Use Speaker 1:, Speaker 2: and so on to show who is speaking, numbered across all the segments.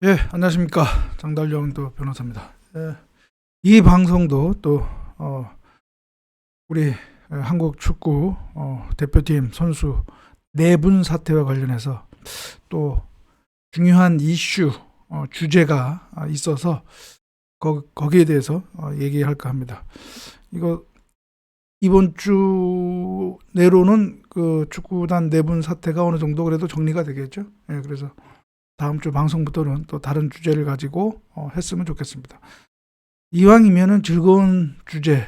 Speaker 1: 예, 안녕하십니까. 장달령 또 변호사입니다. 예, 이 방송도 또, 우리 한국 축구 대표팀 선수 내분 사태와 관련해서 또 중요한 이슈, 주제가 있어서 거기에 대해서 얘기할까 합니다. 이거 이번 주 내로는 그 축구단 내분 사태가 어느 정도 그래도 정리가 되겠죠. 예, 그래서 다음 주 방송부터는 또 다른 주제를 가지고 했으면 좋겠습니다. 이왕이면은 즐거운 주제,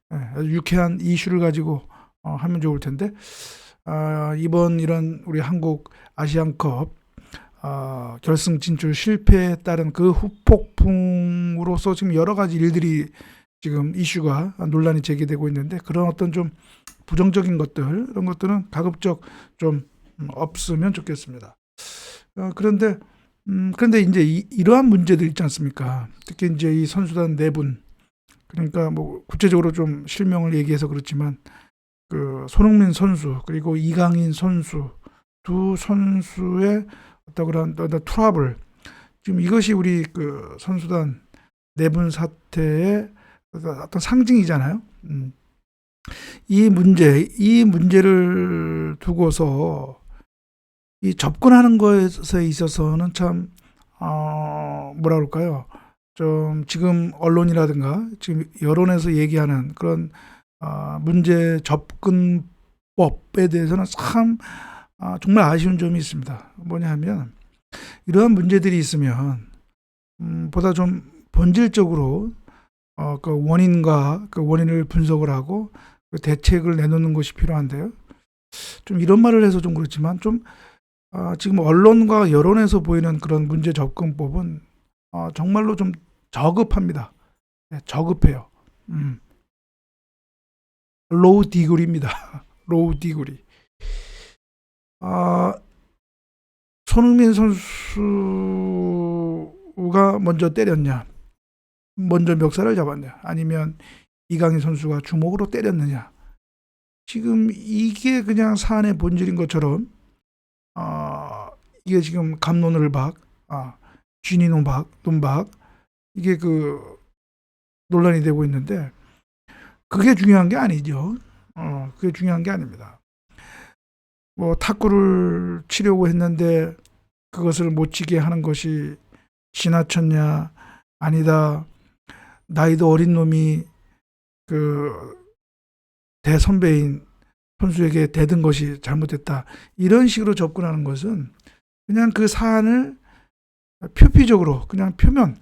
Speaker 1: 아주 유쾌한 이슈를 가지고 하면 좋을 텐데, 이번 이런 우리 한국 아시안컵 결승 진출 실패에 따른 그 후폭풍으로서 지금 여러 가지 일들이 지금 이슈가 논란이 제기되고 있는데, 그런 어떤 좀 부정적인 것들, 이런 것들은 가급적 좀 없으면 좋겠습니다. 그런데 이제 이러한 문제들 있지 않습니까? 특히 이제 이 선수단 내분, 그러니까 뭐 구체적으로 좀 실명을 얘기해서 그렇지만 그 손흥민 선수 그리고 이강인 선수 두 선수의 어떤 그런 트러블, 지금 이것이 우리 그 선수단 내분 사태의 어떤 상징이잖아요. 이 문제를 두고서 이 접근하는 것에 있어서는 참, 뭐라 그럴까요? 좀 지금 언론이라든가 지금 여론에서 얘기하는 그런 문제 접근법에 대해서는 참 정말 아쉬운 점이 있습니다. 뭐냐 하면 이러한 문제들이 있으면 보다 좀 본질적으로 그 원인과 그 원인을 분석을 하고 그 대책을 내놓는 것이 필요한데요. 좀 이런 말을 해서 좀 그렇지만 좀 지금 언론과 여론에서 보이는 그런 문제 접근법은 정말로 좀 저급합니다. 네, 저급해요. 로우 디그리입니다. 로우 디그리. 아, 손흥민 선수가 먼저 때렸냐, 먼저 멱살을 잡았냐, 아니면 이강인 선수가 주먹으로 때렸느냐. 지금 이게 그냥 사안의 본질인 것처럼 이게 지금 갑론을박, 쥐니 논박, 이게 그 논란이 되고 있는데, 그게 중요한 게 아니죠. 그게 중요한 게 아닙니다. 뭐 탁구를 치려고 했는데 그것을 못 치게 하는 것이 지나쳤냐, 아니다. 나이도 어린 놈이 그 대선배인 선수에게 대든 것이 잘못됐다. 이런 식으로 접근하는 것은 그냥 그 사안을 표피적으로 그냥 표면,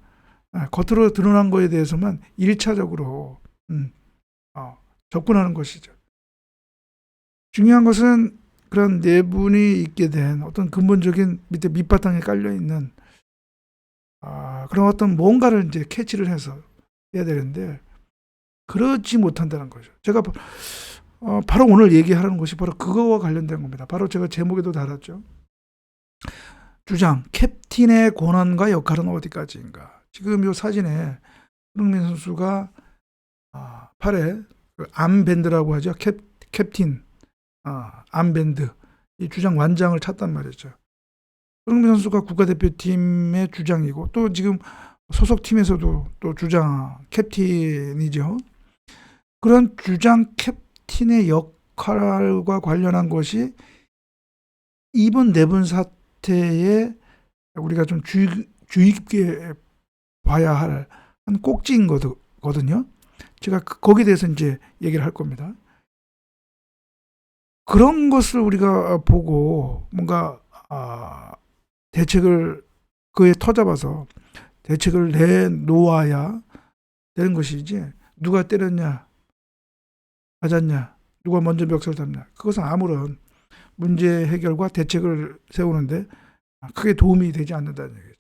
Speaker 1: 겉으로 드러난 거에 대해서만 1차적으로 접근하는 것이죠. 중요한 것은 그런 내분이 있게 된 어떤 근본적인 밑에 밑바탕에 깔려 있는 그런 어떤 뭔가를 이제 캐치를 해서 해야 되는데, 그러지 못한다는 거죠. 제가 바로 오늘 얘기하는 것이 바로 그거와 관련된 겁니다. 바로 제가 제목에도 달았죠. 주장, 캡틴의 권한과 역할은 어디까지인가. 지금 이 사진에 손흥민 선수가 팔에 그 암밴드라고 하죠. 캡틴 암밴드, 이 주장 완장을 찼단 말이죠. 손흥민 선수가 국가대표팀의 주장이고 또 지금 소속팀에서도 또 주장 캡틴이죠. 그런 주장 캡틴의 역할과 관련한 것이 이번 내분 사태에 우리가 좀 주의 깊게 봐야 할 한 꼭지인 거거든요. 제가 거기에 대해서 이제 얘기를 할 겁니다. 그런 것을 우리가 보고 뭔가 대책을 그에 터잡아서 대책을 내놓아야 되는 것이지, 누가 때렸냐, 맞았냐, 누가 먼저 멱살 잡냐, 그것은 아무런 문제 해결과 대책을 세우는데 크게 도움이 되지 않는다는 얘기죠.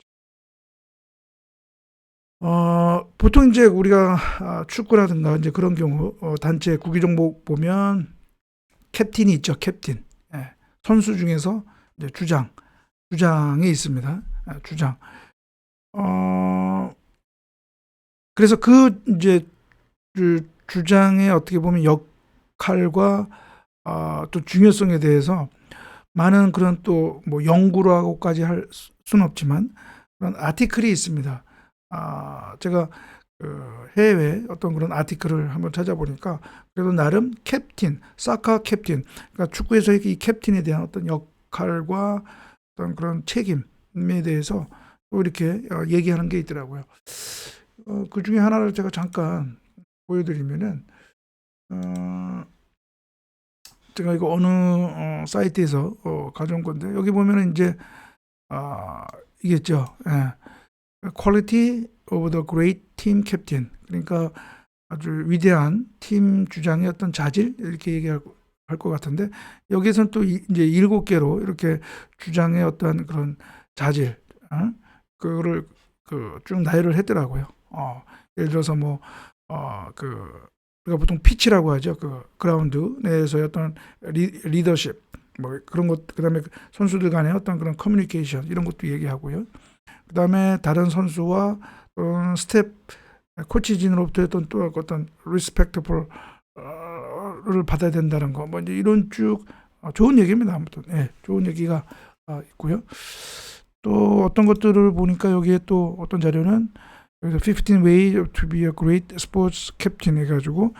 Speaker 1: 보통 이제 우리가 축구라든가 이제 그런 경우 단체 구기 종목 보면 캡틴이 있죠. 캡틴. 예. 선수 중에서 이제 주장이 있습니다. 주장. 그래서 그 이제 주장의 어떻게 보면 역할과 또 중요성에 대해서 많은 그런 또 뭐 연구라고까지 할 수는 없지만 그런 아티클이 있습니다. 제가 해외 어떤 그런 아티클을 한번 찾아보니까 그래도 나름 캡틴, 사카 캡틴, 그러니까 축구에서 이 캡틴에 대한 어떤 역할과 어떤 그런 책임에 대해서 또 이렇게 얘기하는 게 있더라고요. 그 중에 하나를 제가 잠깐 보여드리면은, 제가 이거 어느 사이트에서 가져온 건데, 여기 보면은 이제 이겠죠. 예. Quality of the Great Team Captain. 그러니까 아주 위대한 팀 주장의 어떤 자질 이렇게 얘기할 것 같은데, 여기에서는 또 이제 7개로 이렇게 주장의 어떤 그런 자질, 그거를 쭉 나열을 했더라고요. 예를 들어서 뭐 우리가 보통 피치라고 하죠. 그 그라운드 내에서의 어떤 리더십, 뭐 그런 것, 그다음에 선수들 간의 어떤 그런 커뮤니케이션 이런 것도 얘기하고요. 그다음에 다른 선수와 스텝 코치진으로부터 또 어떤 리스펙트풀을 받아야 된다는 거, 뭐 이제 이런 쭉 좋은 얘기입니다. 아무튼 좋은 얘기가 있고요. 또 어떤 것들을 보니까 여기에 또 어떤 자료는 여기서 15 ways to be a great sports captain 해가지고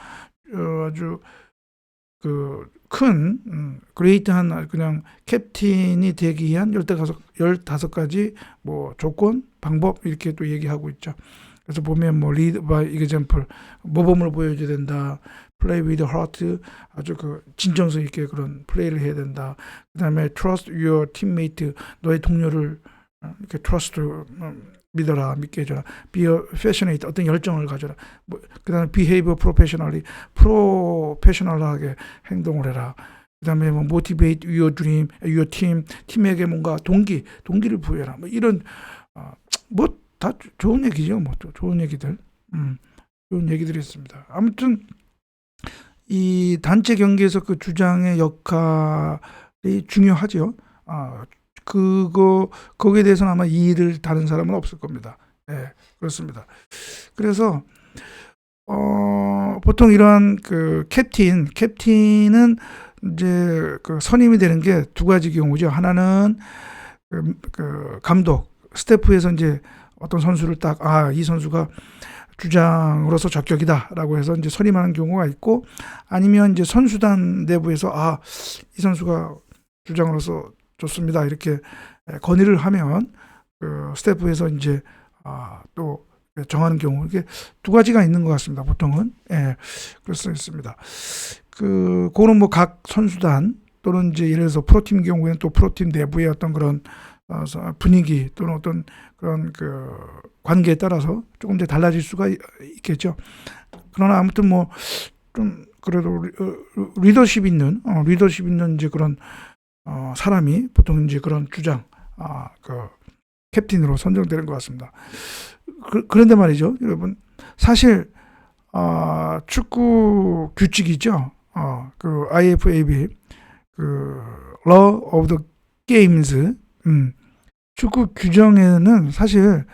Speaker 1: 아주 큰 그레이트한 그냥 캡틴이 되기 위한 15가지 뭐 조건, 방법 이렇게 또 얘기하고 있죠. 그래서 보면 뭐 lead by example, 모범을 보여줘야 된다. play with heart, 아주 진정성 있게 그런 플레이를 해야 된다. 그다음에 trust your teammate, 너의 동료를 이렇게 trust, 믿어라, 믿게 해줘라. be passionate, 어떤 열정을 가져라. 그다음에 behave professionally, 프로페셔널하게 행동을 해라. 그다음에 뭐 motivate your dream, your team, 팀에게 뭔가 동기를 부여해라. 뭐 이런 뭐 다 좋은 얘기죠. 뭐 또 좋은 얘기들, 좋은 얘기들이 있습니다. 아무튼 이 단체 경기에서 그 주장의 역할이 중요하죠. 거기에 대해서는 아마 이의를 다른 사람은 없을 겁니다. 그렇습니다. 그래서 보통 이러한 캡틴은 이제 선임이 되는 게 두 가지 경우죠. 하나는 감독, 스태프에서 이제 어떤 선수를 이 선수가 주장으로서 적격이다라고 해서 이제 선임하는 경우가 있고, 아니면 이제 선수단 내부에서 이 선수가 주장으로서 좋습니다, 이렇게 건의를 하면 스태프에서 이제 또 정하는 경우, 이게 두 가지가 있는 것 같습니다. 보통은 그럴 수 있습니다. 그거는 뭐 각 선수단 또는 이제 예를 들어서 프로팀 경우에는 또 프로팀 내부의 어떤 그런 분위기 또는 어떤 그런 관계에 따라서 조금 더 달라질 수가 있겠죠. 그러나 아무튼 뭐 좀 그래도 리더십 있는 이제 그런 사람이 보통 이제 그런 주장, 캡틴으로 선정되는 것 같습니다. 그런데 말이죠, 여러분, 사실 축구 규칙이죠. IFAB, Law of the Games, 축구 규정에는 사실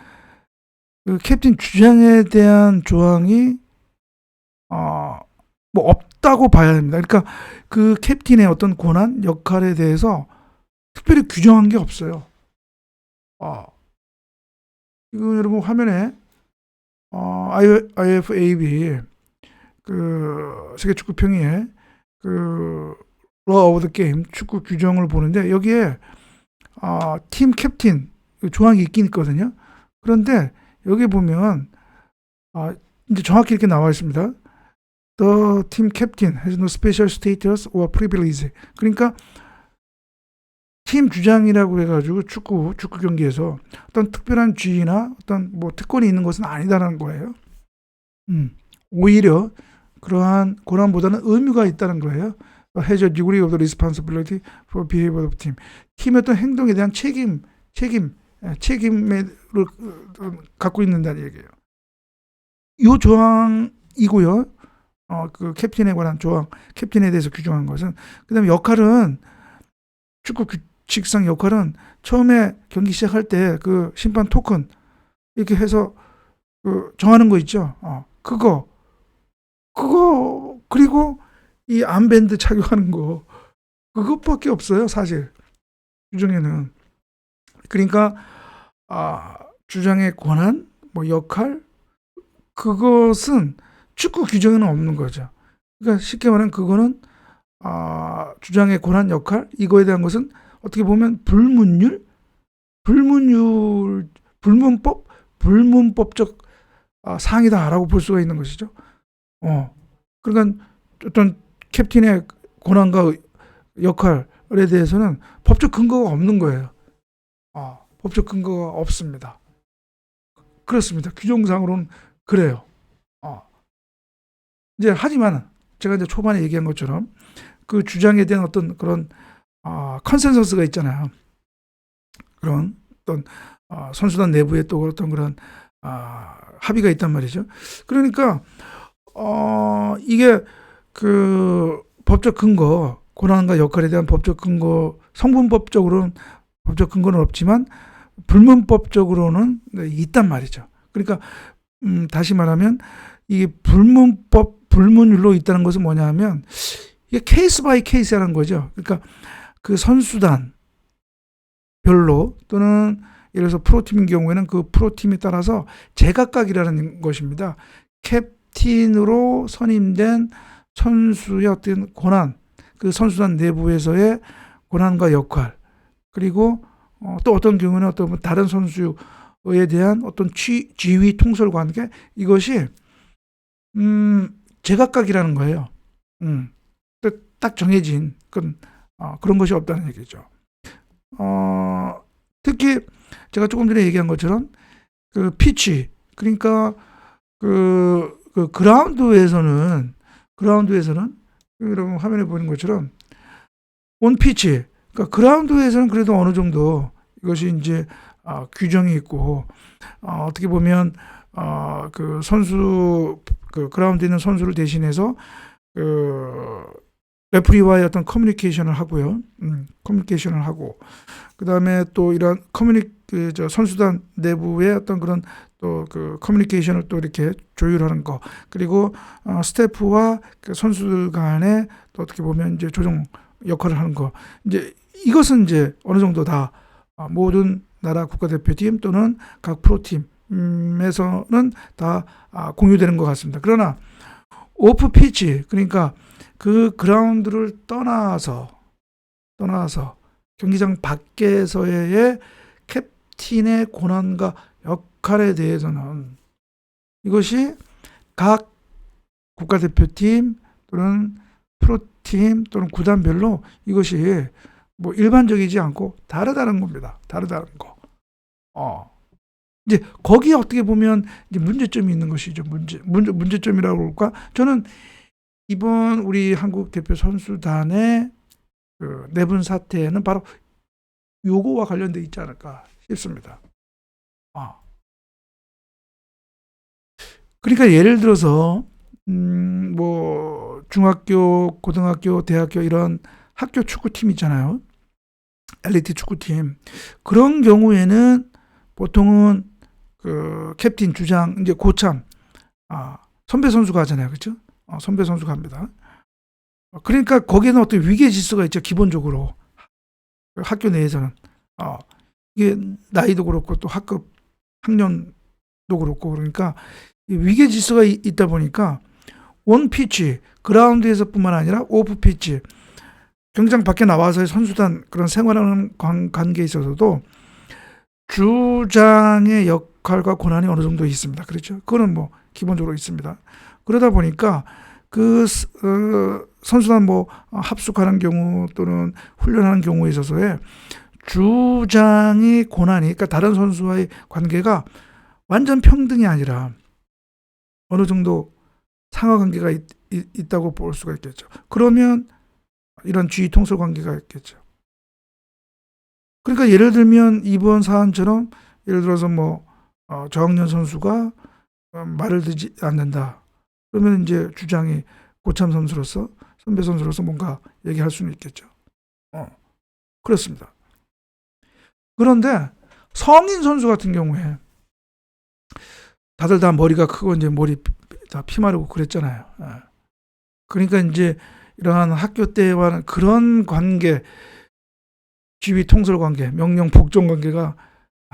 Speaker 1: 캡틴 주장에 대한 조항이 뭐 없다고 봐야 됩니다. 그러니까 그 캡틴의 어떤 권한, 역할에 대해서 특별히 규정한 게 없어요. 이거 여러분 화면에 IFAB 세계 축구 평의회 Law of the Game 축구 규정을 보는데, 여기에 팀 캡틴 조항이 있긴 있거든요. 그런데 여기 보면 이제 정확히 이렇게 나와 있습니다. The team captain has no special status or privilege. 그러니까 팀 주장이라고 해가지고 축구 경기에서 어떤 특별한 지위나 어떤 뭐 특권이 있는 것은 아니다라는 거예요. 오히려 그러한 권한보다는 의무가 있다는 거예요. Has a degree of the responsibility for behavior of team. 팀의 어떤 행동에 대한 책임을 갖고 있는다는 얘기예요. 이 조항이고요. 그 캡틴에 관한 조항, 캡틴에 대해서 규정한 것은, 그다음에 역할은 축구 규칙상 역할은 처음에 경기 시작할 때 그 심판 토큰 이렇게 해서 정하는 거 있죠. 그거 그리고 이 암밴드 착용하는 거, 그것밖에 없어요, 사실 규정에는. 그러니까 주장의 권한, 뭐 역할, 그것은 축구 규정에는 없는 거죠. 그러니까 쉽게 말하면 그거는 주장의 권한, 역할, 이거에 대한 것은 어떻게 보면 불문법적 사항이다라고 볼 수가 있는 것이죠. 그러니까 어떤 캡틴의 권한과 역할에 대해서는 법적 근거가 없는 거예요. 법적 근거가 없습니다. 그렇습니다. 규정상으로는 그래요. 이제 하지만 제가 이제 초반에 얘기한 것처럼 그 주장에 대한 어떤 그런 컨센서스가 있잖아요. 그런 어떤 선수단 내부에 또 어떤 그런 합의가 있단 말이죠. 그러니까 이게 그 법적 근거, 권한과 역할에 대한 법적 근거, 성분법적으로는 법적 근거는 없지만 불문법적으로는 있단 말이죠. 그러니까 다시 말하면 이게 불문율로 있다는 것은 뭐냐면 이게 케이스 바이 케이스라는 거죠. 그러니까 그 선수단 별로 또는 예를 들어서 프로팀인 경우에는 그 프로팀에 따라서 제각각이라는 것입니다. 캡틴으로 선임된 선수의 어떤 권한, 그 선수단 내부에서의 권한과 역할, 그리고 또 어떤 경우는 어떤 다른 선수에 대한 어떤 지휘 통솔 관계, 이것이 제각각이라는 거예요. 딱 정해진 그런 것이 없다는 얘기죠. 특히 제가 조금 전에 얘기한 것처럼 그 피치, 그러니까 그 그라운드에서는 여러분 화면에 보이는 것처럼 온 피치, 그러니까 그라운드에서는 그래도 어느 정도 이것이 이제 규정이 있고 어떻게 보면 그 선수 그 그라운드에 있는 선수를 대신해서 그 레프리와의 어떤 커뮤니케이션을 하고요. 커뮤니케이션을 하고, 그 다음에 또 이런 선수단 내부의 어떤 그런 또 그 커뮤니케이션을 또 이렇게 조율하는 거, 그리고 스태프와 그 선수들 간에 또 어떻게 보면 이제 조정 역할을 하는 거, 이제 이것은 이제 어느 정도 다 모든 나라 국가대표팀 또는 각 프로팀에서는 다 공유되는 것 같습니다. 그러나 오프 피치, 그러니까 그 그라운드를 떠나서 경기장 밖에서의 캡틴의 권한과 역할에 대해서는 이것이 각 국가대표팀 또는 프로팀 또는 구단별로 이것이 뭐 일반적이지 않고 다르다는 겁니다. 다르다는 거. 이제 거기에 어떻게 보면 이제 문제점이 있는 것이죠. 문제점이라고 할까? 저는 이번 우리 한국 대표 선수단의 그 내분 사태는 바로 요거와 관련돼 있지 않을까 싶습니다. 그러니까 예를 들어서 뭐 중학교, 고등학교, 대학교 이런 학교 축구팀 있잖아요. 엘리트 축구팀. 그런 경우에는 보통은 그 캡틴, 주장, 이제 고참, 선배 선수가 하잖아요. 그렇죠? 선배 선수가 합니다. 그러니까 거기에는 어떤 위계 질서가 있죠. 기본적으로. 학교 내에서는. 이게 나이도 그렇고 또 학년도 그렇고, 그러니까 위계 질서가 있다 보니까 온 피치, 그라운드에서뿐만 아니라 오프 피치, 경기장 밖에 나와서의 선수단 그런 생활하는 관계에 있어서도 주장의 역할과 권한이 어느 정도 있습니다. 그렇죠? 그거는 뭐 기본적으로 있습니다. 그러다 보니까 그 선수단 뭐 합숙하는 경우 또는 훈련하는 경우에 있어서의 주장의 권한이, 그러니까 다른 선수와의 관계가 완전 평등이 아니라 어느 정도 상하 관계가 있다고 볼 수가 있겠죠. 그러면 이런 지휘 통솔 관계가 있겠죠. 그러니까 예를 들면 이번 사안처럼 예를 들어서 뭐 저학년 선수가 말을 듣지 않는다. 그러면 이제 주장이 고참 선수로서, 선배 선수로서 뭔가 얘기할 수는 있겠죠. 그렇습니다. 그런데 성인 선수 같은 경우에 다들 다 머리가 크고 이제 머리 다 피 마르고 그랬잖아요. 그러니까 이제 이러한 학교 때와는 그런 관계, 지휘 통솔 관계, 명령 복종 관계가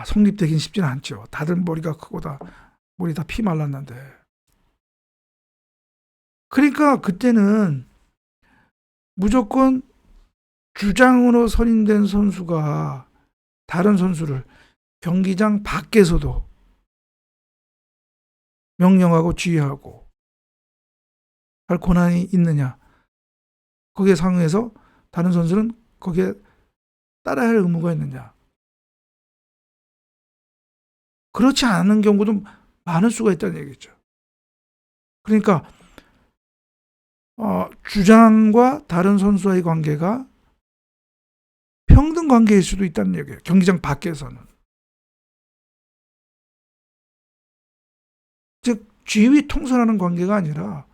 Speaker 1: 성립되긴 쉽지는 않죠. 다들 머리가 크고 머리 다 피 말랐는데. 그러니까 그때는 무조건 주장으로 선임된 선수가 다른 선수를 경기장 밖에서도 명령하고 지휘하고 할 권한이 있느냐. 거기에 상응해서 다른 선수는 거기에 따라야 할 의무가 있느냐. 그렇지 않은 경우도 많을 수가 있다는 얘기죠. 그러니까 주장과 다른 선수와의 관계가 평등 관계일 수도 있다는 얘기예요. 경기장 밖에서는. 즉 지휘 통솔하는 관계가 아니라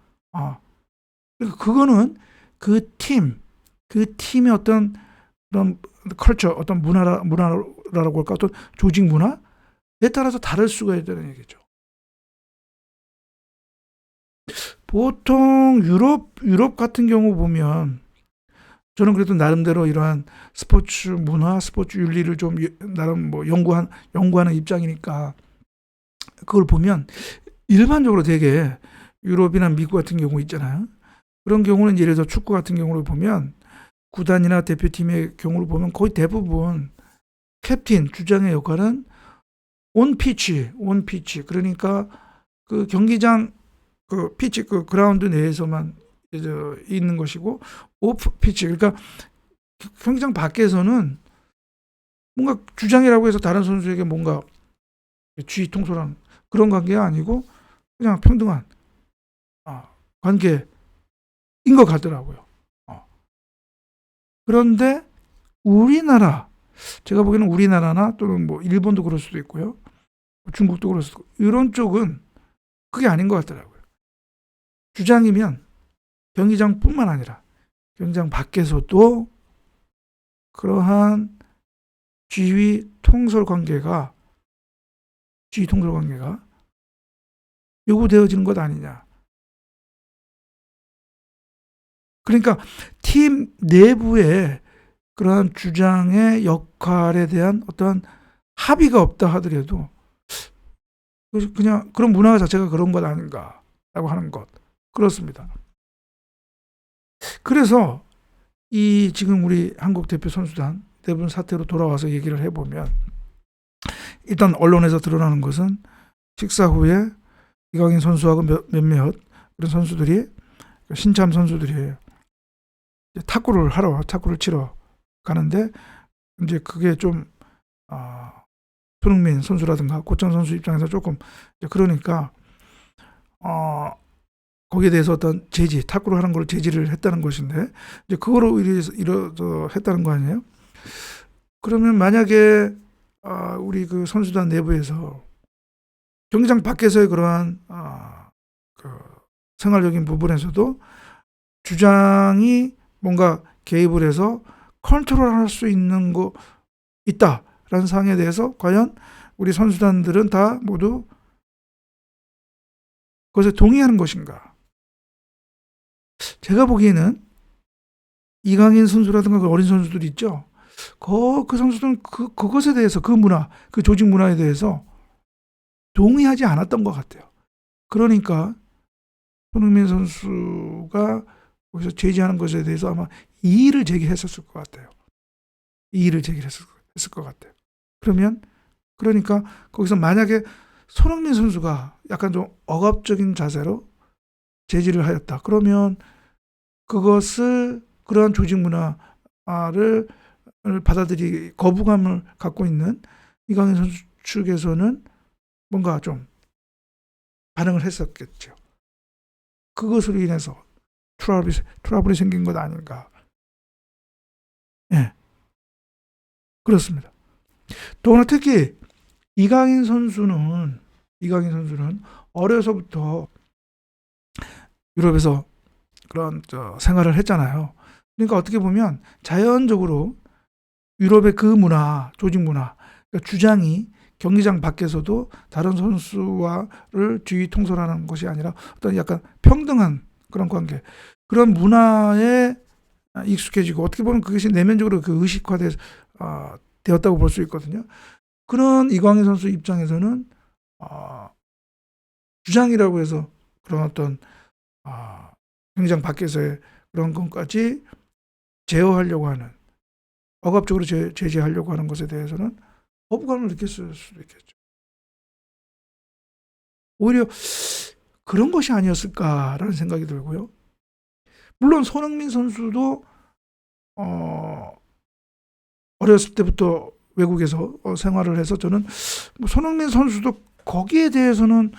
Speaker 1: 그러니까 그거는 그 팀의 어떤 그런 컬처, 어떤 문화라고 할까, 어떤 조직 문화에 따라서 다를 수가 있다는 얘기죠. 보통 유럽 같은 경우 보면 저는 그래도 나름대로 이러한 스포츠 문화, 스포츠 윤리를 좀 나름 뭐 연구하는 입장이니까 그걸 보면 일반적으로 되게 유럽이나 미국 같은 경우 있잖아요. 그런 경우는 예를 들어 축구 같은 경우를 보면 구단이나 대표팀의 경우를 보면 거의 대부분 캡틴, 주장의 역할은 온 피치. 그러니까 그 경기장 그 피치, 그 그라운드 내에서만 있는 것이고, 오프 피치, 그러니까 경기장 밖에서는 뭔가 주장이라고 해서 다른 선수에게 뭔가 지휘 통솔하는 그런 관계가 아니고 그냥 평등한 관계인 것 같더라고요. 그런데 우리나라, 제가 보기에는 우리나라나 또는 뭐 일본도 그럴 수도 있고요, 중국도 그럴 수도 있고, 이런 쪽은 그게 아닌 것 같더라고요. 주장이면 경기장뿐만 아니라 경기장 밖에서도 그러한 지휘 통솔 관계가 요구되어지는 것 아니냐. 그러니까 팀 내부에 그러한 주장의 역할에 대한 어떤 합의가 없다 하더라도 그냥 그런 문화 자체가 그런 것 아닌가라고 하는 것. 그렇습니다. 그래서 이 지금 우리 한국 대표 선수단 대부분 사태로 돌아와서 얘기를 해보면, 일단 언론에서 드러나는 것은 식사 후에 이강인 선수하고 몇몇 그런 선수들이, 신참 선수들이 탁구를 치러 가는데, 이제 그게 좀 손흥민 선수라든가 고창 선수 입장에서 조금 그러니까 거기에 대해서 어떤 탁구를 하는 걸 제지를 했다는 것인데, 이제 그거로 했다는 거 아니에요? 그러면 만약에 우리 그 선수단 내부에서 경기장 밖에서의 그러한 그 생활적인 부분에서도 주장이 뭔가 개입을 해서 컨트롤할 수 있는 거 있다라는 사항에 대해서 과연 우리 선수단들은 다 모두 그것에 동의하는 것인가? 제가 보기에는 이강인 선수라든가 그 어린 선수들이 있죠. 그 선수들은 그것에 대해서, 그 문화, 그 조직 문화에 대해서 동의하지 않았던 것 같아요. 그러니까 손흥민 선수가 거기서 제지하는 것에 대해서 아마 이의를 제기했었을 것 같아요. 했을 것 같아요. 그러니까 거기서 만약에 손흥민 선수가 약간 좀 억압적인 자세로 제지를 하였다. 그러면 그것을, 그러한 조직 문화를 거부감을 갖고 있는 이강인 선수 측에서는 뭔가 좀 반응을 했었겠죠. 그것으로 인해서 트러블이 생긴 것 아닌가. 예. 그렇습니다. 또 하나, 특히 이강인 선수는 어려서부터 유럽에서 그런 생활을 했잖아요. 그러니까 어떻게 보면 자연적으로 유럽의 그 문화, 조직 문화, 그러니까 주장이 경기장 밖에서도 다른 선수와를 지휘 통솔하는 것이 아니라 어떤 약간 평등한 그런 관계, 그런 문화에 익숙해지고, 어떻게 보면 그것이 내면적으로 그 의식화되었다고 볼 수 있거든요. 그런 이광인 선수 입장에서는 주장이라고 해서 그런 어떤 경기장 밖에서의 그런 것까지 제어하려고 하는, 억압적으로 제재하려고 하는 것에 대해서는 거부감을 느꼈을 수도 있겠죠. 오히려 그런 것이 아니었을까라는 생각이 들고요. 물론 손흥민 선수도 어렸을 때부터 외국에서 생활을 해서 저는 손흥민 선수도 거기에 대해서는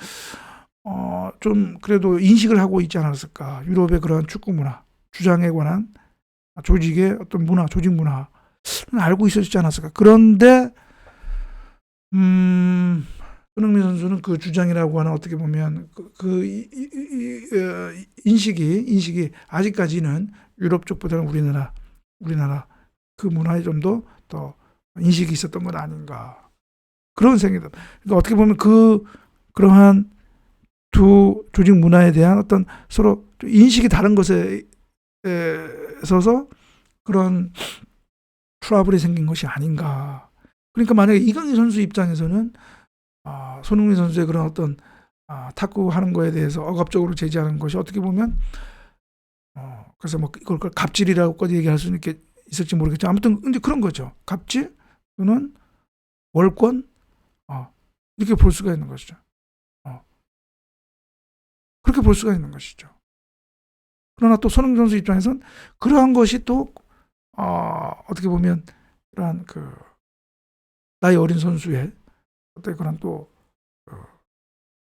Speaker 1: 좀 그래도 인식을 하고 있지 않았을까. 유럽의 그러한 축구 문화, 주장에 관한 조직의 어떤 문화, 조직 문화는 알고 있었지 않았을까. 그런데 손흥민 선수는 그 주장이라고 하는, 어떻게 보면 인식이 아직까지는 유럽 쪽보다는 우리나라 그 문화에 좀 더 인식이 있었던 건 아닌가, 그런 생각이 듭니다. 그러니까 어떻게 보면 그러한 두 조직 문화에 대한 어떤 서로 인식이 다른 것에 있어서 그런 트러블이 생긴 것이 아닌가. 그러니까 만약에 이강인 선수 입장에서는 손흥민 선수의 그런 어떤 탁구하는 거에 대해서 억압적으로 제재하는 것이 어떻게 보면 그래서 뭐 이걸 갑질이라고까지 얘기할 수는 있을지 모르겠죠. 아무튼 이제 그런 거죠. 갑질 또는 월권, 이렇게 볼 수가 있는 것이죠. 그렇게 볼 수가 있는 것이죠. 그러나 또 손흥민 선수 입장에서는 그러한 것이 또 어떻게 보면 그러한 나이 어린 선수의 어떤 그런 또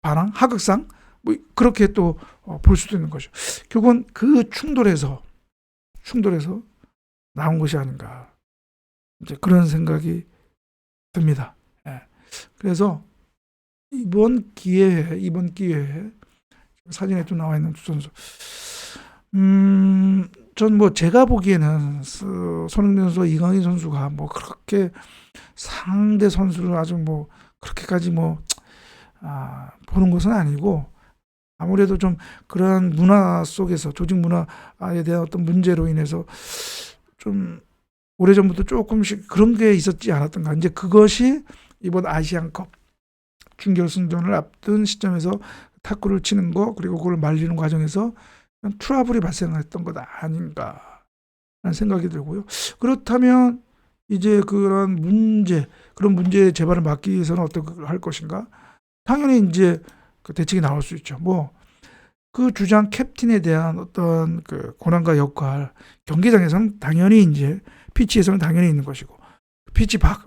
Speaker 1: 반항, 하극상, 뭐 그렇게 또 볼 수도 있는 거죠. 결국은 그 충돌에서 나온 것이 아닌가, 이제 그런 생각이 듭니다. 예. 그래서 이번 기회에 사진에 또 나와 있는 두 선수, 전 뭐 제가 보기에는 손흥민 선수와 이강인 선수가 뭐 그렇게 상대 선수를 아주 뭐 그렇게까지 보는 것은 아니고, 아무래도 좀 그러한 문화 속에서, 조직 문화에 대한 어떤 문제로 인해서 좀 오래전부터 조금씩 그런 게 있었지 않았던가. 이제 그것이 이번 아시안컵 준결승전을 앞둔 시점에서 탁구를 치는 거, 그리고 그걸 말리는 과정에서 트러블이 발생했던 것 아닌가 라는 생각이 들고요. 그렇다면 이제 그런 문제의 재발을 막기 위해서는 어떻게 할 것인가? 당연히 이제 그 대책이 나올 수 있죠. 그 주장 캡틴에 대한 어떤 그 권한과 역할, 경기장에서는 당연히 이제 피치에서는 당연히 있는 것이고,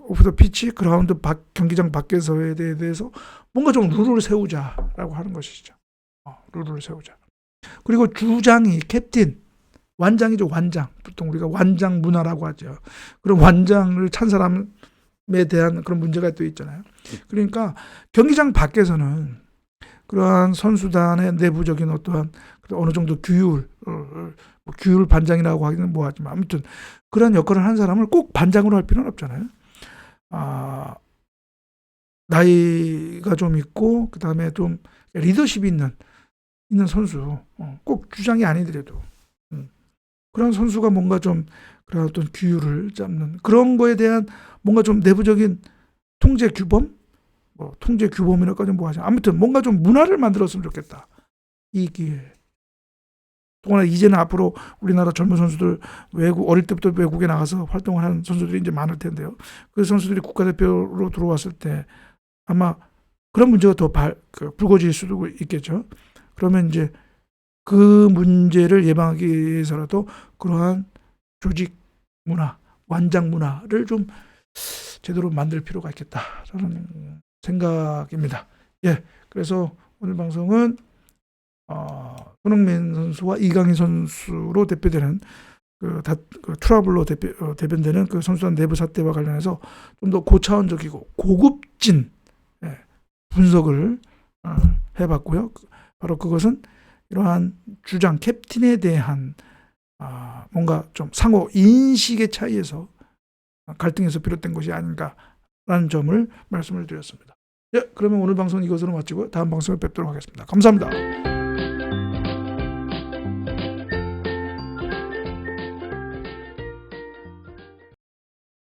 Speaker 1: 오프 더 피치, 그라운드 경기장 밖에서에 대해서 뭔가 좀 룰을 세우자라고 하는 것이죠. 룰을 세우자. 그리고 주장이 캡틴, 완장이죠, 완장. 보통 우리가 완장 문화라고 하죠. 그런 완장을 찬 사람에 대한 그런 문제가 또 있잖아요. 그러니까 경기장 밖에서는 그러한 선수단의 내부적인 어떠한 어느 정도 규율 반장이라고 하기는 뭐하지만, 아무튼 그런 역할을 하는 사람을 꼭 반장으로 할 필요는 없잖아요. 나이가 좀 있고, 그 다음에 좀 리더십이 있는 선수, 꼭 주장이 아니더라도 그런 선수가 뭔가 좀 그런 어떤 규율을 잡는 그런 거에 대한 뭔가 좀 내부적인 통제 규범이라까지는 뭐하지, 아무튼 뭔가 좀 문화를 만들었으면 좋겠다, 이 기회에. 더구나 이제는 앞으로 우리나라 젊은 선수들, 어릴 때부터 외국에 나가서 활동을 하는 선수들이 이제 많을 텐데요. 그 선수들이 국가대표로 들어왔을 때 아마 그런 문제가 더 불거질 수도 있겠죠. 그러면 이제 그 문제를 예방하기 위해서라도 그러한 조직 문화, 완장 문화를 좀 제대로 만들 필요가 있겠다, 저는 생각입니다. 예, 그래서 오늘 방송은 손흥민 선수와 이강인 선수로 대표되는 그 트러블로 대변되는 그 선수단 내부 사태와 관련해서 좀 더 고차원적이고 고급진 분석을 해봤고요. 바로 그것은 이러한 주장 캡틴에 대한 뭔가 좀 상호 인식의 차이에서 갈등에서 비롯된 것이 아닌가라는 점을 말씀을 드렸습니다. 예, 그러면 오늘 방송 이것으로 마치고 다음 방송에 뵙도록 하겠습니다. 감사합니다.